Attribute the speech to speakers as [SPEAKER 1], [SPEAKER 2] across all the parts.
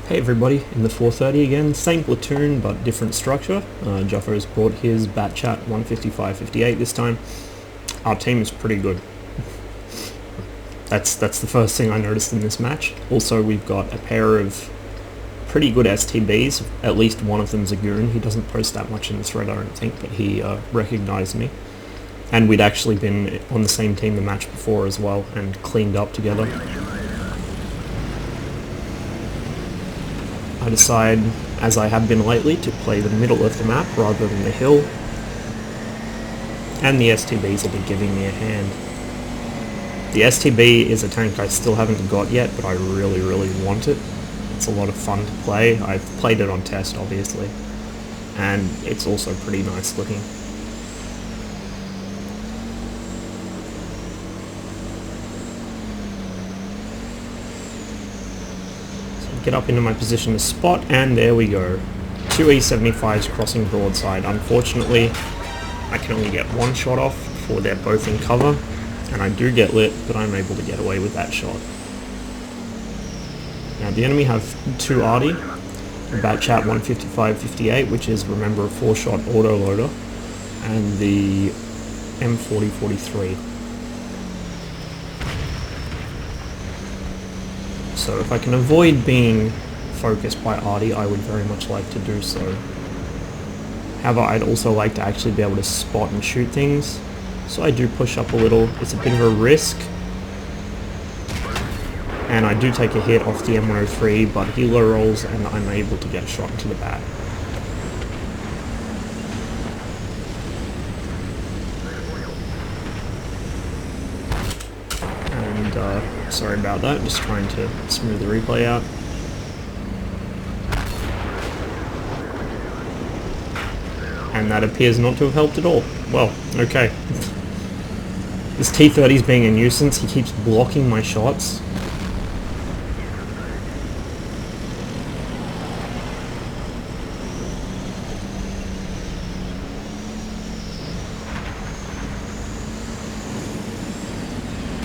[SPEAKER 1] Hey everybody, in the 430 again, same platoon but different structure. Juffo's brought his bat chat 155-58 this time. Our team is pretty good. That's the first thing I noticed in this match. Also, we've got a pair of pretty good STBs, at least one of them's a goon. He doesn't post that much in the thread, I don't think, but he recognised me. And we'd actually been on the same team the match before as well, and cleaned up together. I decide, as I have been lately, to play the middle of the map rather than the hill, and the STBs will be giving me a hand. The STB is a tank I still haven't got yet, but I really want it. It's a lot of fun to play. I've played it on test, obviously, and it's also pretty nice looking. Get up into my position to spot, and there we go. Two E75s crossing broadside. Unfortunately, I can only get one shot off before they're both in cover, and I do get lit, but I'm able to get away with that shot. Now the enemy have two Arty, a bat chat 155-58, which is, remember, a 4-shot autoloader, and the M40-43. So if I can avoid being focused by Arty, I would very much like to do so. However, I'd also like to actually be able to spot and shoot things, so I do push up a little. It's a bit of a risk, and I do take a hit off the M103, but he low rolls and I'm able to get a shot into the bat. Sorry about that, just trying to smooth the replay out. And that appears not to have helped at all. Well, okay. This T-30's being a nuisance, he keeps blocking my shots.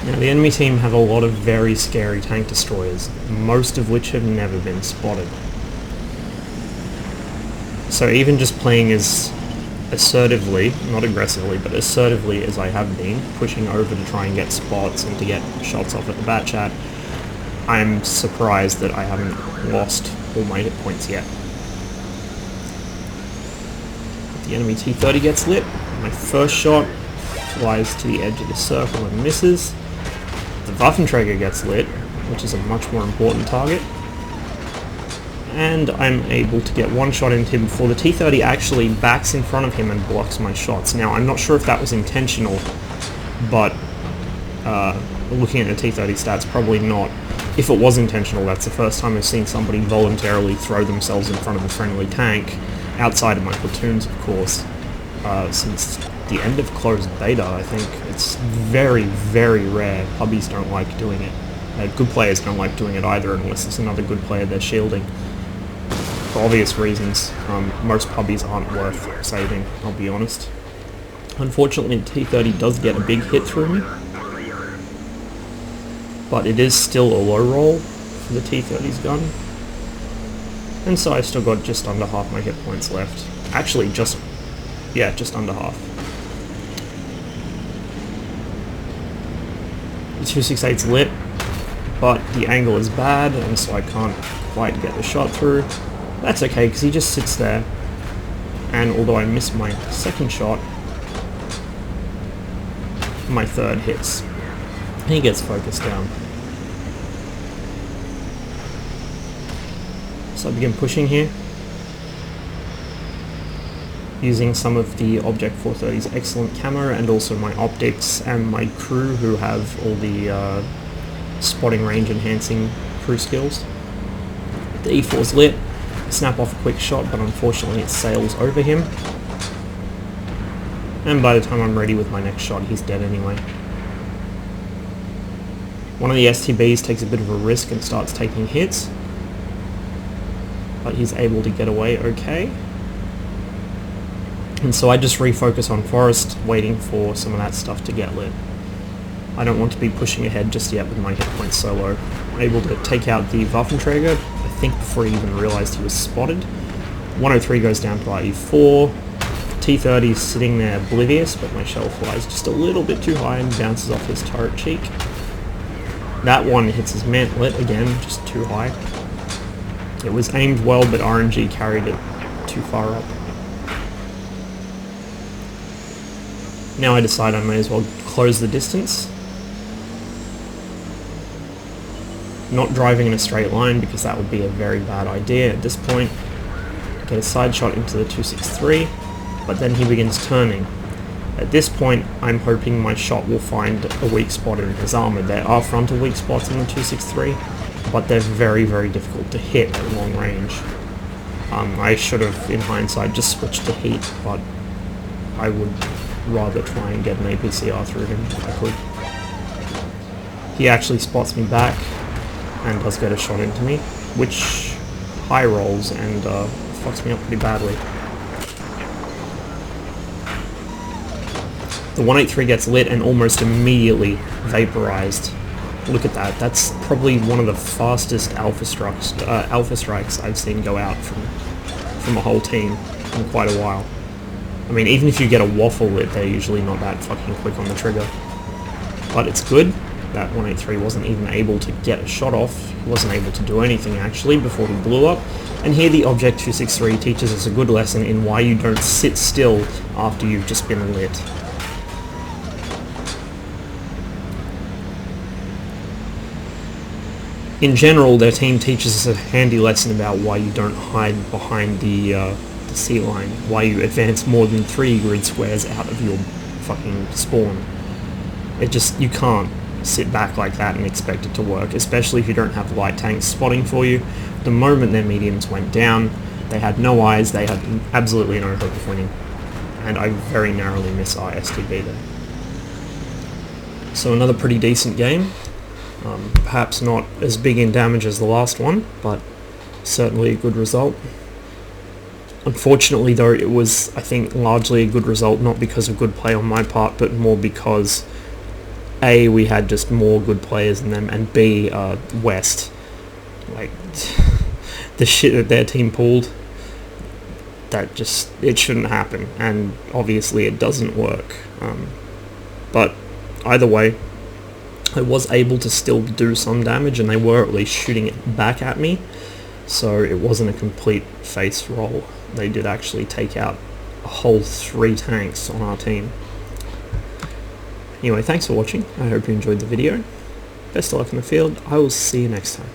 [SPEAKER 1] Now the enemy team have a lot of very scary tank destroyers, most of which have never been spotted. So even just playing as assertively, not aggressively, but assertively as I have been, pushing over to try and get spots and to get shots off at the bat chat, I'm surprised that I haven't lost all my hit points yet. The enemy T-30 gets lit, my first shot flies to the edge of the circle and misses. The Waffenträger gets lit, which is a much more important target, and I'm able to get one shot into him before the T-30 actually backs in front of him and blocks my shots. Now, I'm not sure if that was intentional, but looking at the T-30 stats, probably not. If it was intentional, that's the first time I've seen somebody voluntarily throw themselves in front of a friendly tank, outside of my platoons, of course, since the end of closed beta. I think it's very rare. Pubbies don't like doing it. Good players don't like doing it either, unless it's another good player they're shielding. For obvious reasons, most pubbies aren't worth saving, I'll be honest. Unfortunately, the T-30 does get a big hit through me, but it is still a low roll for the T-30's gun, and so I've still got just under half my hit points left. Actually, just under half. The 268's lit, but the angle is bad, and so I can't quite get the shot through. That's okay, because he just sits there, and although I miss my second shot, my third hits, and he gets focused down. So I begin pushing here, using some of the Object 430's excellent camo, and also my optics and my crew, who have all the spotting range enhancing crew skills. The E4's lit, snap off a quick shot, but unfortunately it sails over him, and by the time I'm ready with my next shot, he's dead anyway. One of the STBs takes a bit of a risk and starts taking hits, but he's able to get away okay. And so I just refocus on Forest, waiting for some of that stuff to get lit. I don't want to be pushing ahead just yet with my hit points so low. I'm able to take out the Waffenträger. I think before he even realised he was spotted. 103 goes down to RE4. T30 is sitting there oblivious, but my shell flies just a little bit too high and bounces off his turret cheek. That one hits his mantlet again, just too high. It was aimed well, but RNG carried it too far up. Now I decide I may as well close the distance. Not driving in a straight line, because that would be a very bad idea at this point. Get a side shot into the 263, but then he begins turning. At this point, I'm hoping my shot will find a weak spot in his armor. There are frontal weak spots in the 263, but they're very, very difficult to hit at long range. I should have, in hindsight, just switched to heat, but I would rather try and get an APCR through him if I could. He actually spots me back and does get a shot into me, which high rolls and fucks me up pretty badly. The 183 gets lit and almost immediately vaporized. Look at that. That's probably one of the fastest alpha strikes I've seen go out from a whole team in quite a while. I mean, even if you get a waffle lit, they're usually not that fucking quick on the trigger. But it's good. That 183 wasn't even able to get a shot off. He wasn't able to do anything actually before he blew up. And here the Object 263 teaches us a good lesson in why you don't sit still after you've just been lit. In general, their team teaches us a handy lesson about why you don't hide behind the sea line, why you advance more than 3 grid squares out of your fucking spawn. You can't sit back like that and expect it to work, especially if you don't have light tanks spotting for you. The moment their mediums went down, they had no eyes, they had absolutely no hope of winning. And I very narrowly miss our STB there. So another pretty decent game. Perhaps not as big in damage as the last one, but certainly a good result. Unfortunately though, it was, I think, largely a good result, not because of good play on my part, but more because A, we had just more good players than them, and B, West, like, the shit that their team pulled, that just, it shouldn't happen, and obviously it doesn't work. But either way, I was able to still do some damage, and they were at least shooting it back at me, so it wasn't a complete face roll. They did actually take out a whole 3 tanks on our team. Anyway, thanks for watching. I hope you enjoyed the video. Best of luck in the field. I will see you next time.